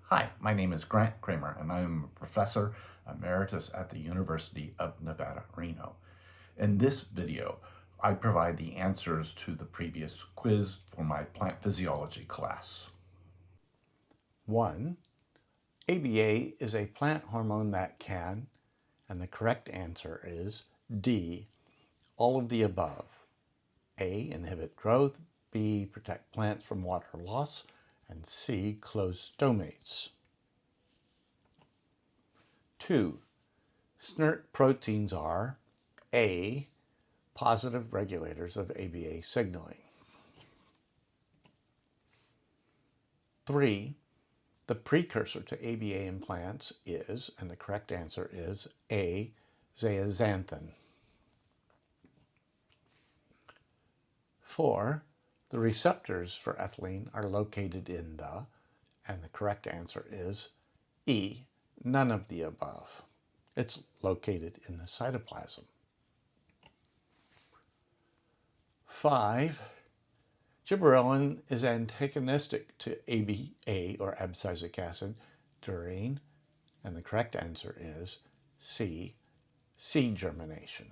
Hi, my name is Grant Kramer, and I am a professor emeritus at the University of Nevada, Reno. In this video, I provide the answers to the previous quiz for my plant physiology class. 1. ABA is a plant hormone that can, and the correct answer is D, all of the above. A, inhibit growth, B, protect plants from water loss, and C, close stomates. 2. SNRT proteins are A, positive regulators of ABA signaling. 3. The precursor to ABA in plants is, and the correct answer is A, zeaxanthin. 4. The receptors for ethylene are located in the, and the correct answer is E, none of the above. It's located in the cytoplasm. 5. Gibberellin is antagonistic to ABA or abscisic acid during, and the correct answer is C, seed germination.